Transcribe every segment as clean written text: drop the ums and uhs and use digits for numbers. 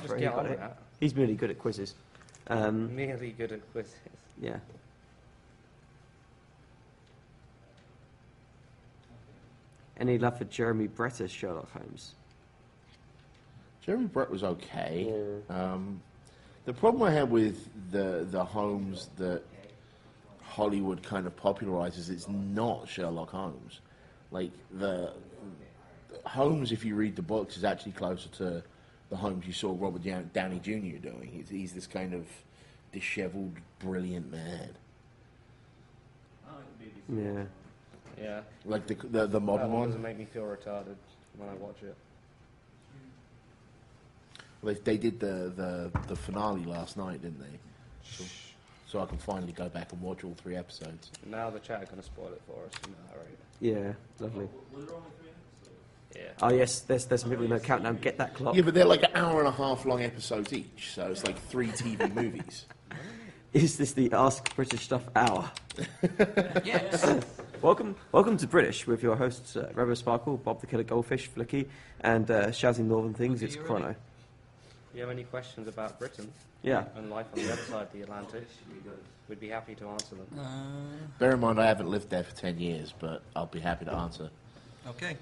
up Just for it. get on with that. He's really good at quizzes. Merely good at quizzes. Yeah. Any love for Jeremy Brett as Sherlock Holmes? Jeremy Brett was okay. Yeah. The problem I had with the Holmes that Hollywood kind of popularizes, it's not Sherlock Holmes. Like, the Holmes, if you read the books, is actually closer to the Holmes you saw Robert Downey Jr. doing. He's this kind of disheveled, brilliant man. Yeah. Yeah. Like the modern That one. doesn't make me feel retarded when I watch it. Well, they did the finale last night, didn't they? So I can finally go back and watch all 3 episodes. Now the chat are going to spoil it for us. Right? Yeah, lovely. Was there only 3 episodes? Yeah. Oh yes, there's some people who know countdown. Get that clock. Yeah, but they're like an hour and a half long episodes each, so it's like 3 TV movies. Is this the Ask British Stuff Hour? Yes. Welcome to British with your hosts Rebo Sparkle, Bob the Killer Goldfish, Flicky, and shouting Northern things. It's Chrono. If you have any questions about Britain Yeah. and life on the other side of the Atlantic, we'd be happy to answer them. Bear in mind, I haven't lived there for 10 years, but I'll be happy to answer. Okay. It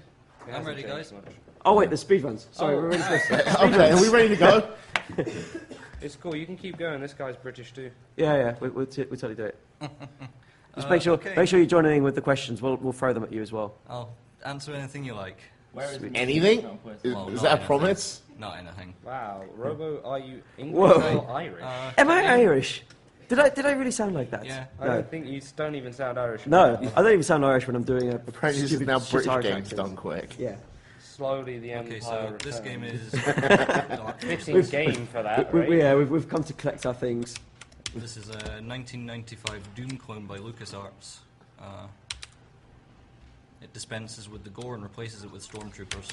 I'm hasn't ready, changed guys. much. Oh wait, the speed runs. Sorry, we're ready for this. Okay, are we ready to go? It's cool. You can keep going. This guy's British too. Yeah, we'll totally do it. Just make sure okay. make sure you join in with the questions. We'll throw them at you as well. I'll answer anything you like. Where is Sweet. Mr. Anything? Keaton on quiz? Is, Well, is not that a anything. promise? Not anything. Wow, Robo, are you English Whoa. or Irish? Am I Irish? Did I really sound like that? Yeah. I No. don't think you don't even sound Irish. No, I don't even sound Irish when I'm doing a Apparently this is stupid now shit British Irish games accent. done quick. Yeah. Slowly the Okay, empire. so this game returns. is fitting game for that, right? We've come to collect our things. this is a 1995 Doom clone by LucasArts. It dispenses with the gore and replaces it with stormtroopers.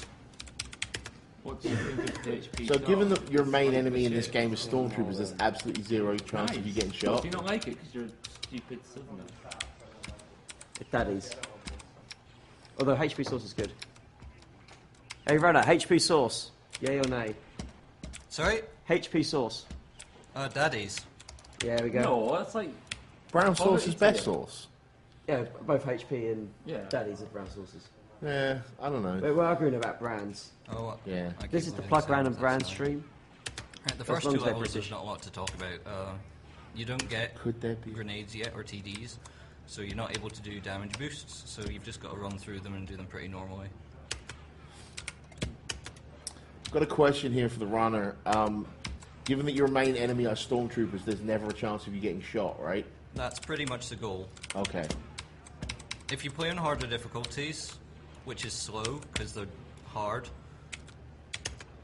What do you think of the HP? So given that your main Like enemy in this shit. game is stormtroopers, there's absolutely zero chance of you getting shot. Do you not like it because you're a stupid southerner? That is. Although HP sauce is good. Hey Rona, HP sauce. Yay or nay? Sorry? HP sauce. Daddies. Yeah, we go. No, that's like Brown sauce is best sauce. Yeah, both HP and Yeah. Daddies are brown sauces. Yeah, I don't know. But we're arguing about brands. Oh, Yeah. I keep This is the losing plug sound, brand and that's brand fine. stream. Right, the As first long two as they're levels, British. there's not a lot to talk about. You don't get Could there be? grenades yet, or TDs, so you're not able to do damage boosts, so you've just got to run through them and do them pretty normally. Got a question here for the runner. Given that your main enemy are stormtroopers, there's never a chance of you getting shot, right? That's pretty much the goal. Okay. If you play on harder difficulties, which is slow, because they're hard,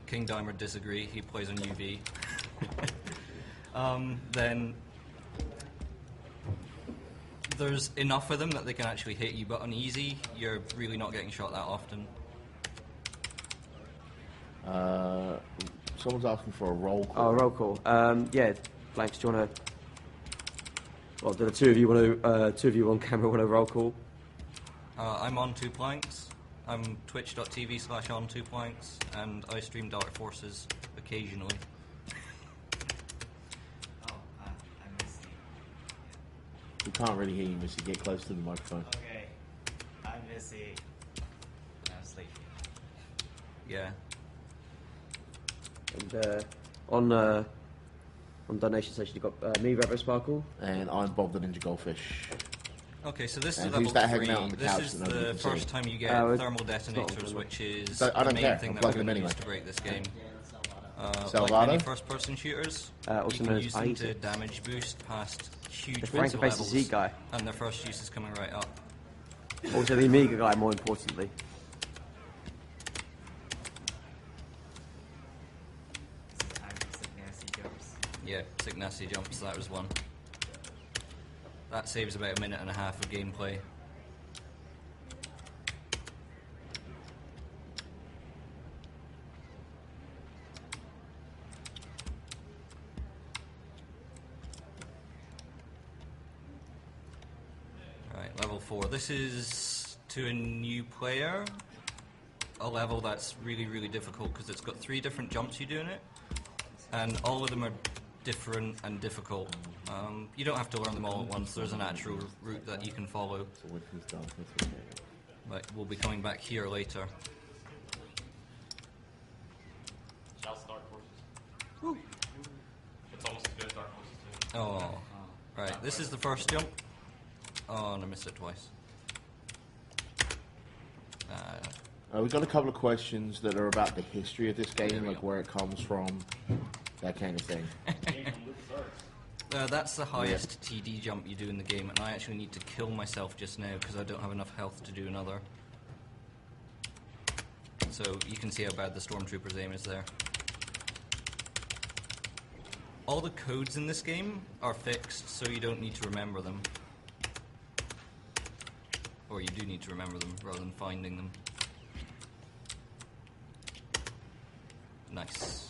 King Dimer disagree, he plays on UV, then there's enough of them that they can actually hit you, but on easy, you're really not getting shot that often. Someone's asking for a roll call. Oh, roll call. Yeah, Blanks, do you want to... Well, do the two of you want to... two of you on camera want to roll call? I'm on 2 planks. I'm twitch.tv/on2planks, and I stream Dark Forces occasionally. Oh, I missed you. We can't really hear you, Missy. Get close to the microphone. Okay, I'm Missy. I'm sleepy. Yeah. And on donation station, you've got me, Rebo Sparkle. And I'm Bob the Ninja Goldfish. Okay, so this And is who's level that hanging 3. out on the This couch is that nobody the can see? first time you get It's thermal not detonators, on which is So, I the don't main care. thing I'm that we're plugging going them to use anyway. to break this game. Salvado? Like many first-person shooters, Also you can known as use them to ISIS. damage boost past huge The Frank winter Basis levels, Z guy. and their first use is coming right up. Also the Amiga guy, more importantly. This is time for some nasty jokes. Yeah, sick nasty jumps, that was one. That saves about 1.5 minutes of gameplay. Right, level 4. This is, to a new player, a level that's really, really difficult because it's got 3 different jumps you do in it. and all of them are different and difficult. You don't have to learn them all at once. There's a natural route that you can follow. So when he's done, it's okay. But we'll be coming back here later. Shall start horses. It's almost as good as dark horses too. Oh, right. This is the first jump. Oh, and I missed it twice. We've got a couple of questions that are about the history of this game, like where it comes from, that kind of thing. That's the highest TD jump you do in the game, and I actually need to kill myself just now because I don't have enough health to do another. So you can see how bad the Stormtrooper's aim is there. All the codes in this game are fixed, so you don't need to remember them. Or you do need to remember them rather than finding them. Nice.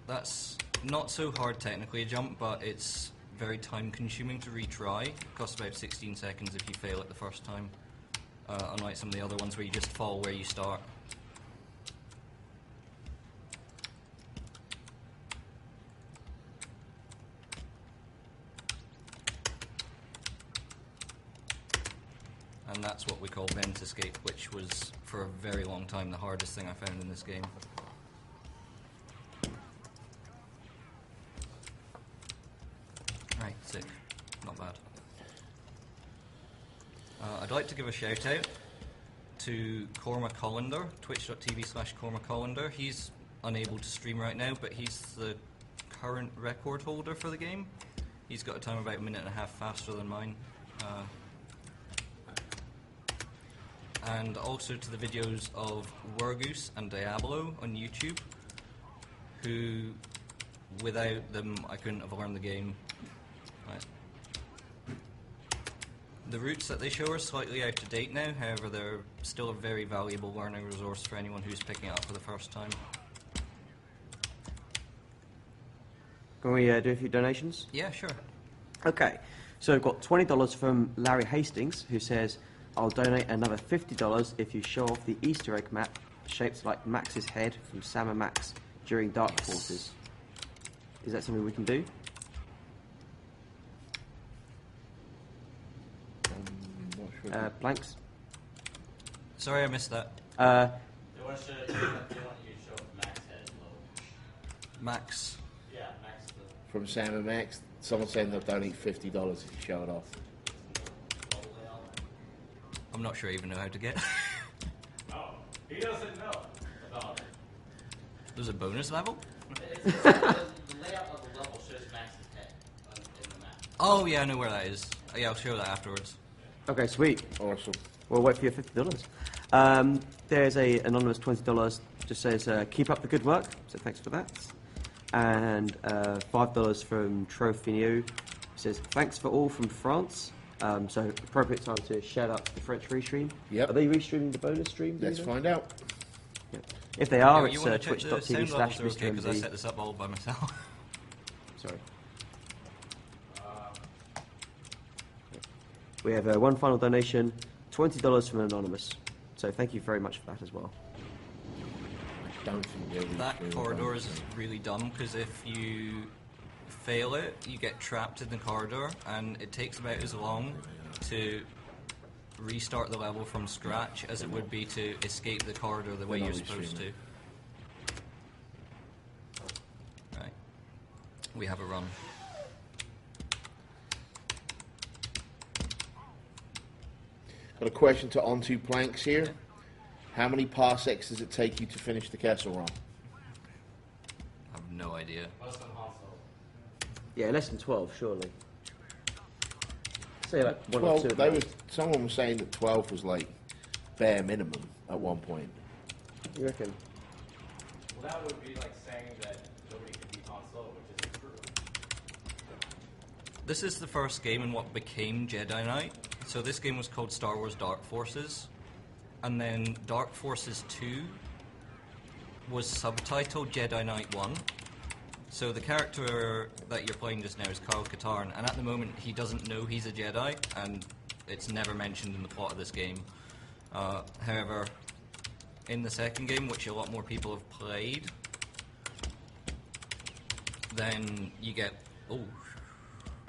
That's not so hard technically a jump, but it's very time consuming to retry. It costs about 16 seconds if you fail it the first time. Unlike some of the other ones where you just fall where you start. And that's what we call vent escape, which was for a very long time the hardest thing I found in this game. Right, sick. Not bad. I'd like to give a shout out to Cormac Hollander, twitch.tv/Cormac Hollander. He's unable to stream right now, but he's the current record holder for the game. He's got a time about a minute and a half faster than mine. And also to the videos of Wargoose and Diablo on YouTube, who, without them, I couldn't have learned the game. Right. The routes that they show are slightly out of date now, however they're still a very valuable learning resource for anyone who's picking it up for the first time. Can we do a few donations? Yeah, sure. Okay, so we've got $20 from Larry Hastings, who says, I'll donate another $50 if you show off the Easter egg map shaped like Max's head from Sam and Max during Dark Forces. Is that something we can do? Not sure. Blanks? Sorry, I missed that. They want you to show Max head as well. Max. Yeah, Max. From Sam and Max, someone's saying they'll donate $50 if you show it off. I'm not sure I even know how to get. Oh, he doesn't know about it. There's a bonus level? The layout of the level shows Max's head in the map. Oh yeah, I know where that is. Yeah, I'll show that afterwards. Okay, sweet. Awesome. We'll wait for your $50. There's a anonymous $20, just says, keep up the good work, so thanks for that. And $5 from Trofinio, says, thanks for all from France. So appropriate time to shout out to the French restream. Yep. Are they restreaming the bonus stream? Let's find out. Yep. If they are, You it's wanna check the sound levels are okay, because I set twitch.tv/MrMZ. this up all by myself. Sorry. We have one final donation, $20 from Anonymous. So thank you very much for that as well. I don't think they're That really corridor is really dumb because if you fail it, you get trapped in the corridor, and it takes about as long to restart the level from scratch as it would be to escape the corridor the way They're you're not supposed to. Right. We have a run. Got a question to Onto Planks here. How many parsecs does it take you to finish the Kessel Run? I have no idea. Less than Han Solo. Yeah, less than 12, surely. Say like one 12, or two. they were, someone was saying that 12 was like bare minimum at one point. You reckon? Well, that would be like saying that nobody can beat Han Solo, which isn't true. This is the first game in what became Jedi Knight. So this game was called Star Wars Dark Forces. And then Dark Forces 2 was subtitled Jedi Knight 1. So the character that you're playing just now is Kyle Katarn, and at the moment he doesn't know he's a Jedi, and it's never mentioned in the plot of this game. However, in the second game, which a lot more people have played, then you get...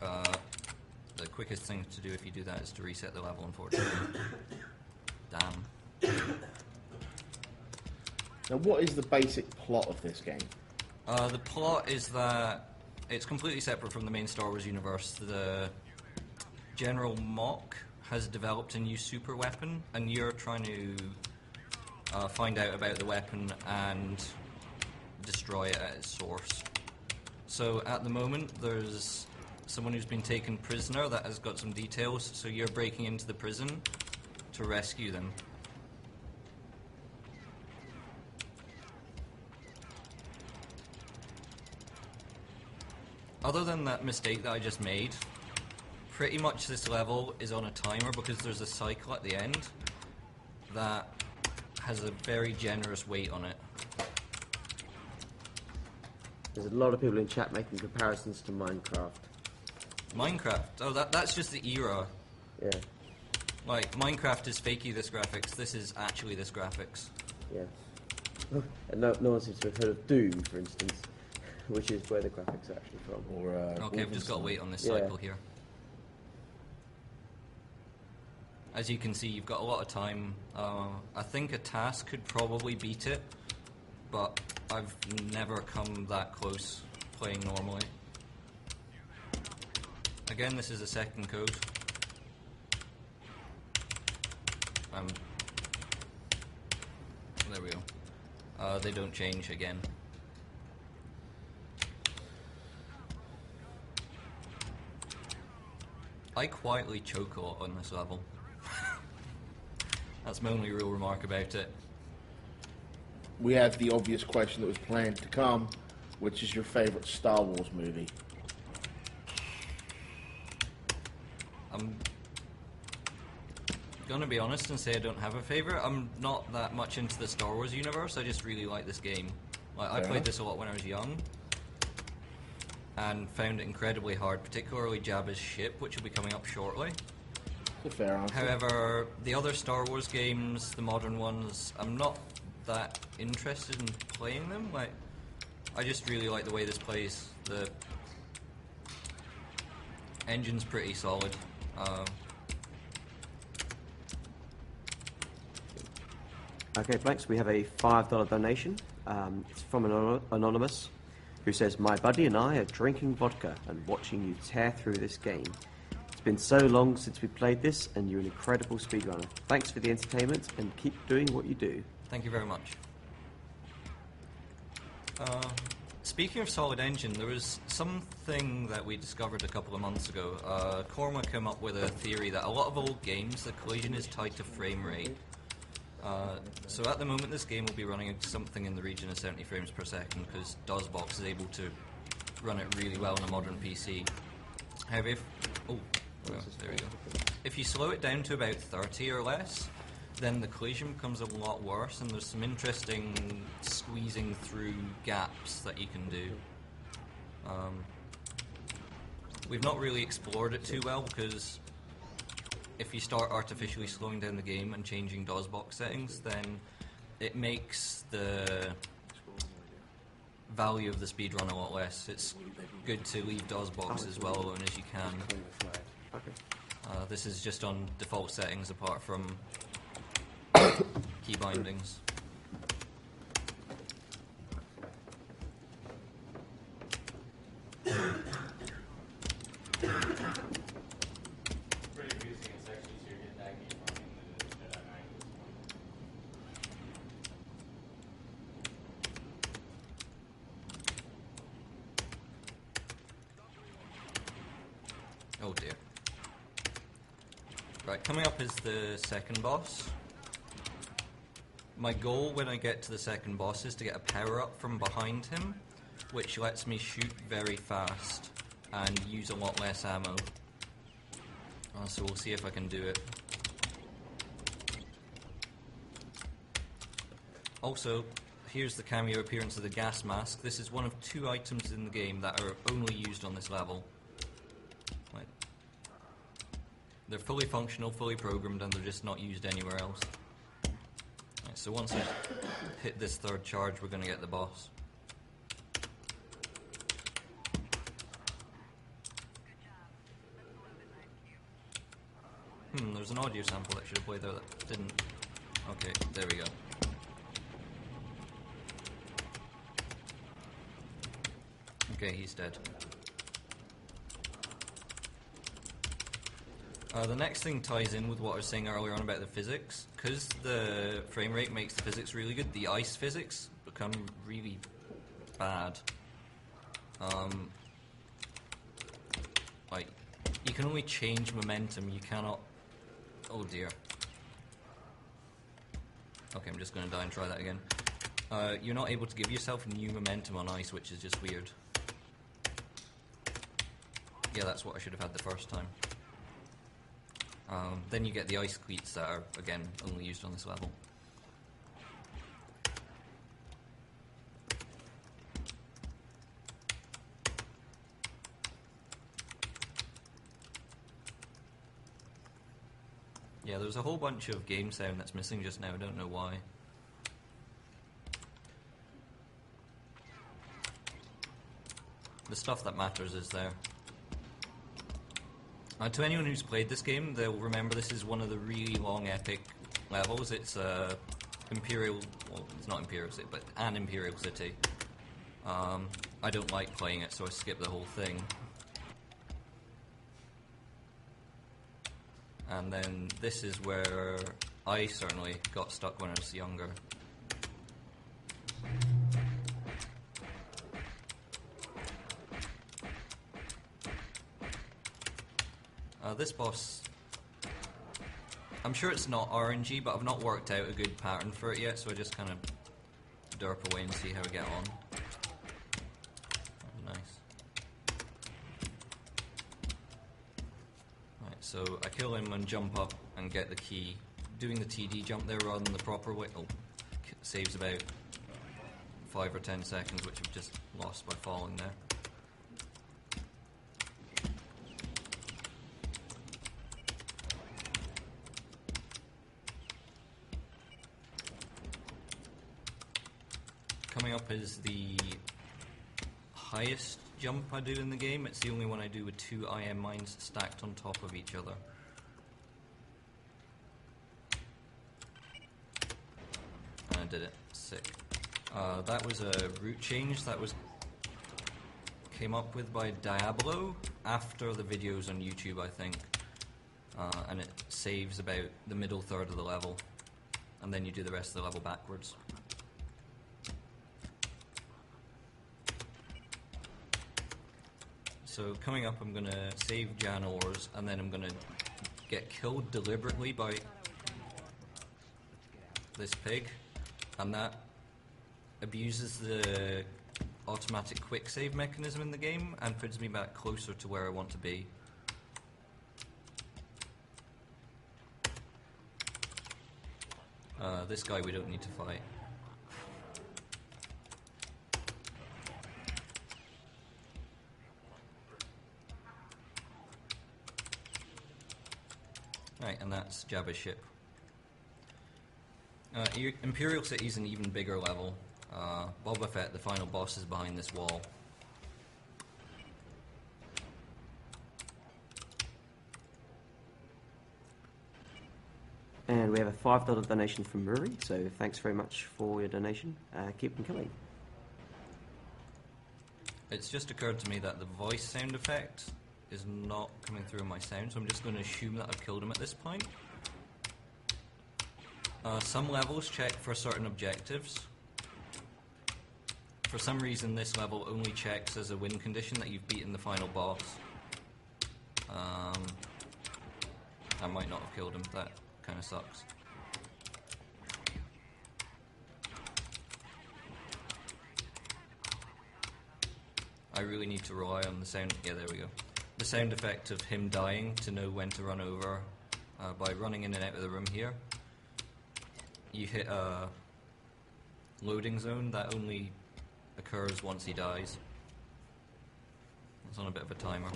the quickest thing to do if you do that is to reset the level, unfortunately. Damn. Now, what is the basic plot of this game? The plot is that it's completely separate from the main Star Wars universe. The General Mock has developed a new super weapon, and you're trying to find out about the weapon and destroy it at its source. So at the moment, there's someone who's been taken prisoner that has got some details, so you're breaking into the prison to rescue them. Other than that mistake that I just made, pretty much this level is on a timer because there's a cycle at the end that has a very generous weight on it. There's a lot of people in chat making comparisons to Minecraft. Minecraft? Oh, that's just the era. Yeah, Like, Minecraft is fakey this graphics, this is actually this graphics. yeah. And no one seems to have heard of Doom, for instance, which is where the graphics are actually from. Or Okay, I've just got to wait on this Yeah. cycle here. As you can see, you've got a lot of time. I think a task could probably beat it, but I've never come that close playing normally. Again, this is a second code. There we go. They don't change again. I quietly choke a lot on this level. That's my only real remark about it. we have the obvious question that was planned to come, which is your favorite Star Wars movie? I'm gonna be honest and say I don't have a favorite. I'm not that much into the Star Wars universe. I just really like this game. Like, I Fair played enough. this a lot when I was young, and found it incredibly hard, particularly Jabba's ship, which will be coming up shortly. It's a fair answer. However, the other Star Wars games, the modern ones, I'm not that interested in playing them. Like, I just really like the way this plays. The engine's pretty solid. Okay, Blanks, we have a $5 donation. It's from an anonymous who says, "My buddy and I are drinking vodka and watching you tear through this game. It's been so long since we played this, and you're an incredible speedrunner. Thanks for the entertainment, and keep doing what you do." Thank you very much. Speaking of solid engine, there was something that we discovered a couple of months ago. Cormac came up with a theory that a lot of old games, the collision is tied to frame rate. So at the moment this game will be running at something in the region of 70 frames per second because DOSBox is able to run it really well on a modern PC. However, there we go. If you slow it down to about 30 or less, then the collision becomes a lot worse, and there's some interesting squeezing through gaps that you can do. We've not really explored it too well because if you start artificially slowing down the game and changing DOSBox settings, then it makes the value of the speedrun a lot less. It's good to leave DOSBox as well alone as you can. Okay. This is just on default settings apart from key bindings. Pretty amusing, it's actually easier to get that game running than it is Jedi Knight at this point. Oh dear. Right, coming up is the second boss. My goal when I get to the second boss is to get a power-up from behind him, which lets me shoot very fast and use a lot less ammo. So we'll see if I can do it. Also, here's the cameo appearance of the gas mask. This is one of 2 items in the game that are only used on this level. Right. They're fully functional, fully programmed, and they're just not used anywhere else. Right, so once I hit this third charge, we're going to get the boss. There's an audio sample that should have played there that didn't. Okay, there we go. Okay, he's dead. The next thing ties in with what I was saying earlier on about the physics. Because the frame rate makes the physics really good, the ice physics become really bad. Like, you can only change momentum, you cannot... Oh dear. Okay, I'm just going to die and try that again. You're not able to give yourself new momentum on ice, which is just weird. Yeah, that's what I should have had the first time. Then you get the ice cleats that are, again, only used on this level. Yeah, there's a whole bunch of game sound that's missing just now, I don't know why. The stuff that matters is there. To anyone who's played this game, they'll remember this is one of the really long epic levels. It's Imperial, well, it's not Imperial City, but an Imperial City. I don't like playing it, so I skip the whole thing. And then this is where I certainly got stuck when I was younger. This boss, I'm sure it's not RNG, but I've not worked out a good pattern for it yet, so I just kind of derp away and see how we get on. Nice. Right, so I kill him and jump up and get the key. Doing the TD jump there rather than the proper way, saves about 5 or 10 seconds, which I've just lost by falling there. Coming up is the highest jump I do in the game. It's the only one I do with 2 IM mines stacked on top of each other. And I did it. Sick. That was a route change that came up with by Diablo after the videos on YouTube, I think. And it saves about the middle third of the level. And then you do the rest of the level backwards. So coming up, I'm going to save Jan Ores, and then I'm going to get killed deliberately by this pig, and that abuses the automatic quick save mechanism in the game and puts me back closer to where I want to be. This guy we don't need to fight. Right, and that's Jabba's ship. Imperial City is an even bigger level. Boba Fett, the final boss, is behind this wall. And we have a $5 donation from Murray, so thanks very much for your donation. Keep them coming. It's just occurred to me that the voice sound effect is not coming through my sound, so I'm just going to assume that I've killed him at this point. Some levels check for certain objectives. For some reason this level only checks as a win condition that you've beaten the final boss. I might not have killed him, that kind of sucks. I really need to rely on the sound, yeah, there we go. The sound effect of him dying to know when to run over by running in and out of the room here. You hit a loading zone that only occurs once he dies. It's on a bit of a timer.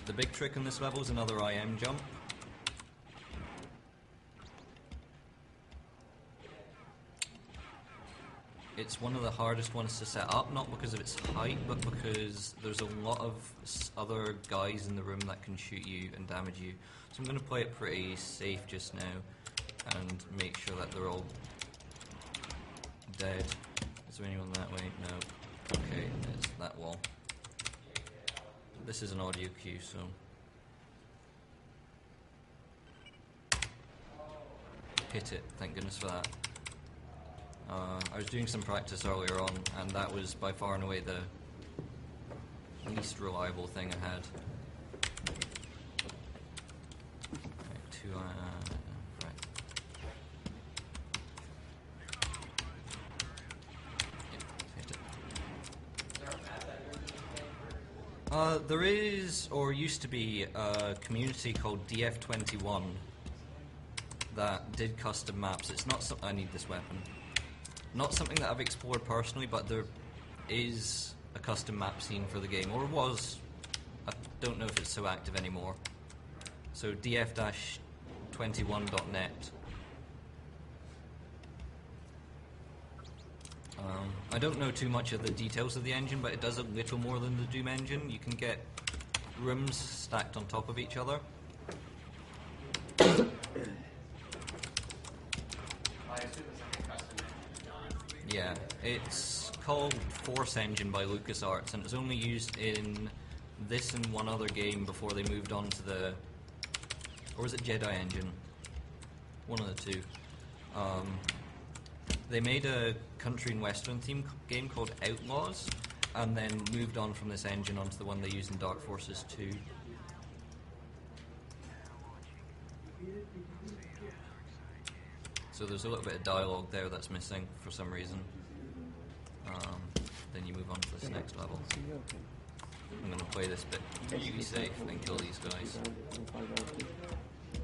The big trick in this level is another IM jump. it's one of the hardest ones to set up, not because of its height, but because there's a lot of other guys in the room that can shoot you and damage you. So I'm going to play it pretty safe just now and make sure that they're all dead. Is there anyone that way? No. Okay, it's that wall. This is an audio cue, so... Hit it, thank goodness for that. I was doing some practice earlier on, and that was by far and away the least reliable thing I had. Right, right. Yeah, hit it. There is, or used to be, a community called DF21 that did custom maps. It's not something... I need this weapon. Not something that I've explored personally, but there is a custom map scene for the game, or was. I don't know if it's so active anymore. So df-21.net. I don't know too much of the details of the engine, but it does a little more than the Doom engine. You can get rooms stacked on top of each other. Yeah, it's called Force Engine by LucasArts, and it's only used in this and one other game before they moved on to the... Or was it Jedi Engine? One of the two. They made a country and western theme game called Outlaws, and then moved on from this engine onto the one they use in Dark Forces 2. So there's a little bit of dialogue there that's missing for some reason. Then you move on to this next level. I'm going to play this bit really safe and kill these guys.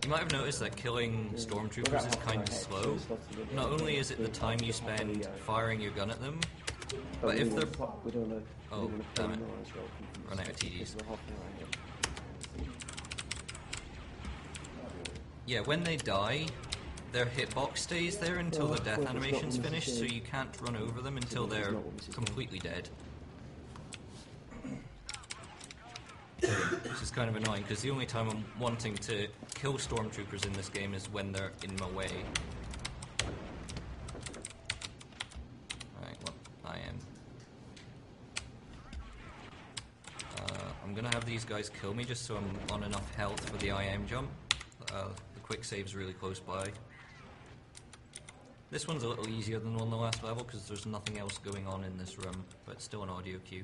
You might have noticed that killing stormtroopers is kind of slow. Not only is it the time you spend firing your gun at them, but if they're... Oh, damn it. Run out of TDs. Yeah, when they die, their hitbox stays there until the death animation's finished, so you can't run over them until they're completely dead. Which is kind of annoying, because the only time I'm wanting to kill stormtroopers in this game is when they're in my way. Right, well, I am. I'm gonna have these guys kill me just so I'm on enough health for the IM jump. The quick save's really close by. This one's a little easier than on the last level because there's nothing else going on in this room, but it's still an audio cue.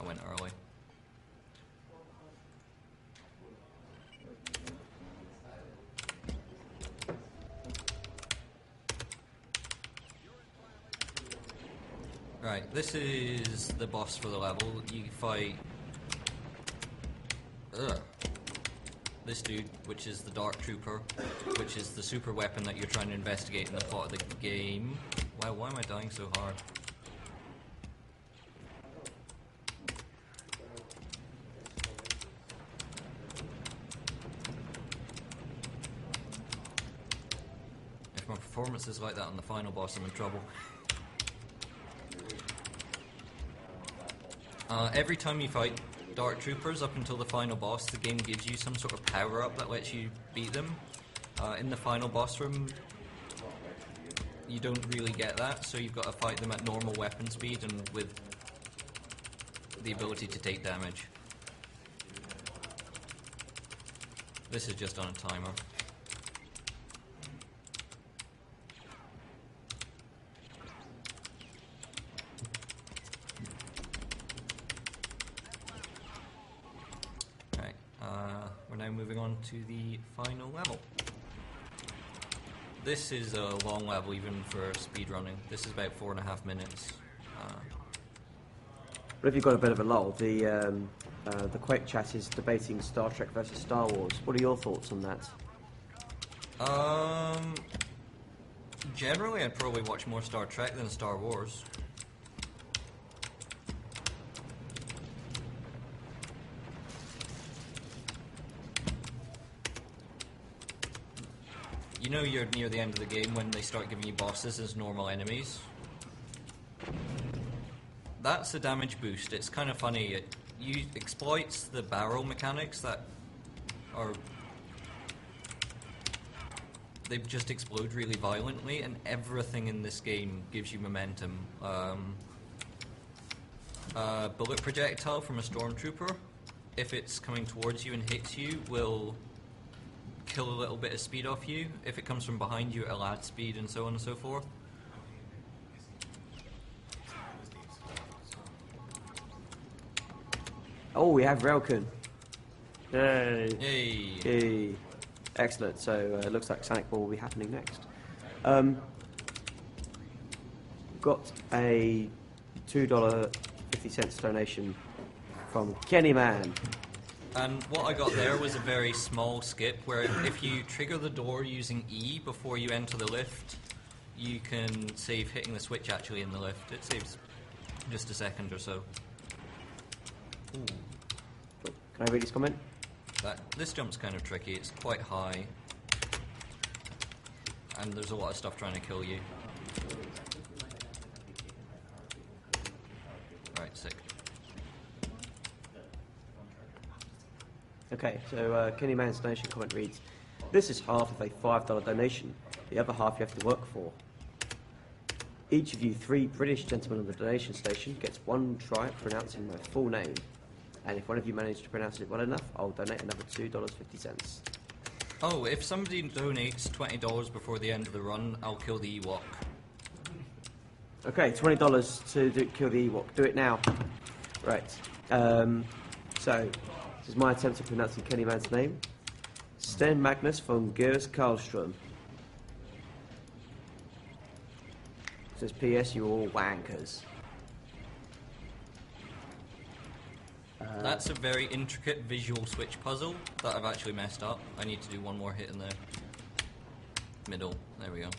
I went early. Right, this is the boss for the level. You fight this dude, which is the Dark Trooper, which is the super weapon that you're trying to investigate in the plot of the game. Wow, why am I dying so hard? If my performance is like that on the final boss, I'm in trouble. Every time you fight Dark Troopers up until the final boss, the game gives you some sort of power-up that lets you beat them. In the final boss room, you don't really get that, so you've got to fight them at normal weapon speed and with the ability to take damage. This is just on a timer. Moving on to the final level. This is a long level even for speedrunning. This is about 4.5 minutes. But if you've got a bit of a lull, the Quake chat is debating Star Trek versus Star Wars. What are your thoughts on that? Generally, I'd probably watch more Star Trek than Star Wars. you know you're near the end of the game when they start giving you bosses as normal enemies. That's a damage boost. It's kind of funny. It exploits the barrel mechanics that are... They just explode really violently, and everything in this game gives you momentum. Bullet projectile from a stormtrooper, if it's coming towards you and hits you, will kill a little bit of speed off you. If it comes from behind you, it'll add speed, and so on and so forth. Oh, we have Railkin. Yay. Yay! Yay. Excellent. So it looks like Sonic Ball will be happening next. Got a $2.50 donation from Kenny Man. And what I got there was a very small skip where if you trigger the door using E before you enter the lift, you can save hitting the switch actually in the lift. It saves just a second or so. Ooh. Can I read his comment? This jump's kind of tricky. It's quite high. And there's a lot of stuff trying to kill you. Right, sick. Okay, so Kenny Man's donation comment reads, "This is half of a $5 donation. The other half you have to work for. Each of you 3 British gentlemen on the donation station gets 1 try at pronouncing my full name. And if one of you manage to pronounce it well enough, I'll donate another $2.50. Oh, if somebody donates $20 before the end of the run, I'll kill the Ewok. Okay, $20 to kill the Ewok. Do it now. Right. So, this is my attempt at pronouncing Kenny Man's name. Sten Magnus von Gers Karlström. It says, P.S. You're all wankers. That's a very intricate visual switch puzzle that I've actually messed up. I need to do one more hit in the middle. There we go.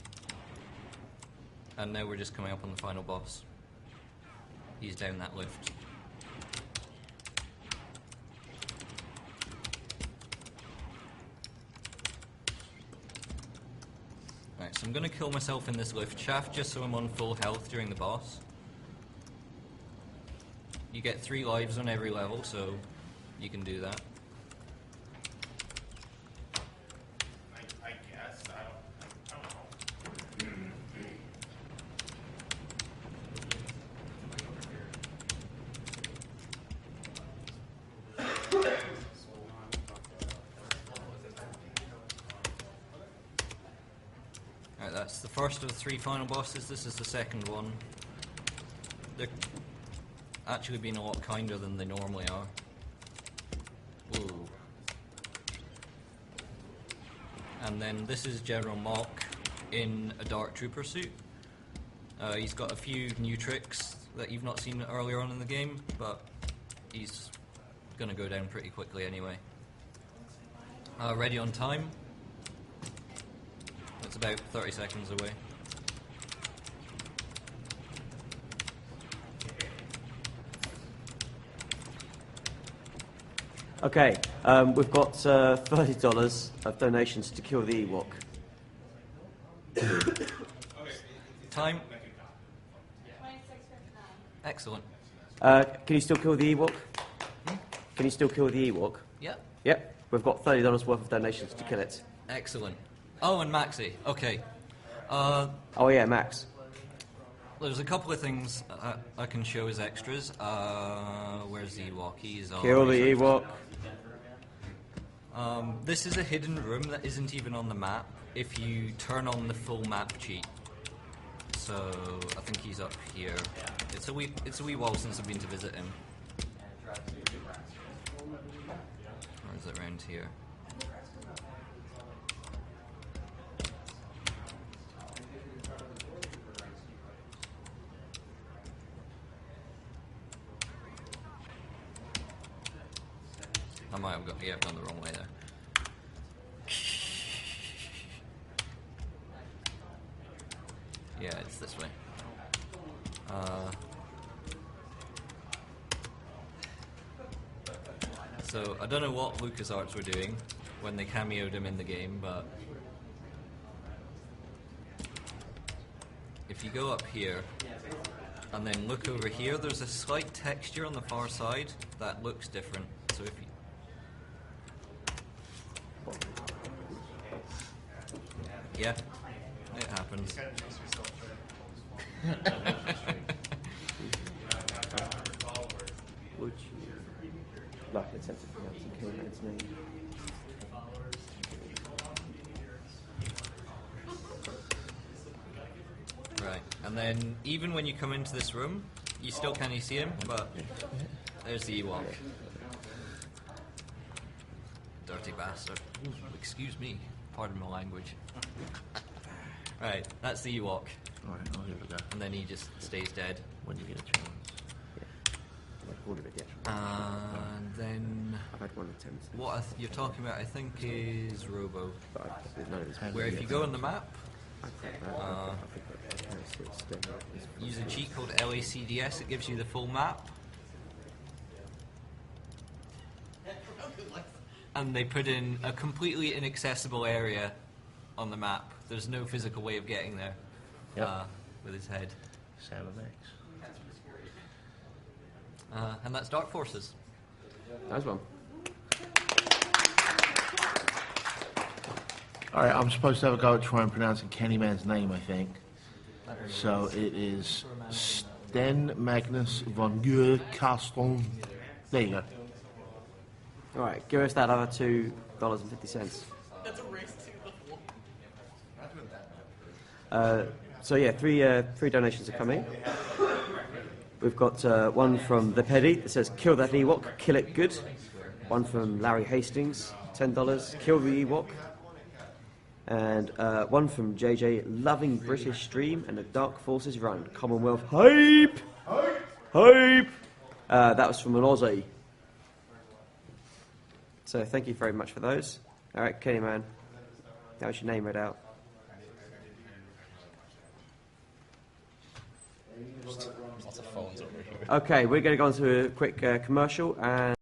And now we're just coming up on the final boss. He's down that lift. Right, so I'm going to kill myself in this lift shaft just so I'm on full health during the boss. You get 3 lives on every level, so you can do that. I guess. I don't know. Alright, that's the first of the 3 final bosses. This is the second one. They're actually being a lot kinder than they normally are. Whoa. And then this is General Mock in a Dark Trooper suit. He's got a few new tricks that you've not seen earlier on in the game, but he's gonna go down pretty quickly anyway. Ready on time. It's about 30 seconds away. Okay, we've got $30 of donations to kill the Ewok. Time. Excellent. Can you still kill the Ewok? Can you still kill the Ewok? Yep. Yep, we've got $30 worth of donations to kill it. Excellent. Oh, and Maxi. Okay. Oh yeah, Max. There's a couple of things I can show as extras. Where's the Ewok? He's on. Kill the Ewok. This is a hidden room that isn't even on the map if you turn on the full map cheat. So I think he's up here. It's a wee while since I've been to visit him. Or is it around here? I might have gone the wrong way there. Yeah, it's this way. So, I don't know what LucasArts were doing when they cameoed him in the game, but if you go up here and then look over here, there's a slight texture on the far side that looks different. So if you yeah, it happens. Would you like an attempt to pronounce K-Man's name? Right, and then even when you come into this room, you still can't see him, but there's the Ewok. Dirty bastard. Ooh, excuse me, pardon my language. Right, that's the Ewok. Alright, I'll give it a go. And then he just stays dead. When you get a chance. I've ordered it yet. And then I've had one attempt. what you're talking about, I think, is Robo. But I didn't know it was Where if you go on the map, I think it's use a cheat code LACDS, it gives you the full map. And they put in a completely inaccessible area on the map. There's no physical way of getting there with his head. Sam of X. And that's Dark Forces. Nice one. Alright, I'm supposed to have a go at trying pronouncing Kennyman's name, I think. So it is Sten Magnus von Caston. There you go. All right, give us that other $2.50. That's a race to the floor. So yeah, three donations are coming. We've got one from the Petty that says "Kill that Ewok, kill it good." One from Larry Hastings, $10. Kill the Ewok. And one from JJ, loving British stream and the Dark Forces run. Commonwealth hype, hype. That was from an Aussie. So thank you very much for those. All right, Kenny man, that was your name read out. Lots of phones over here. Okay, we're going to go on to a quick commercial and.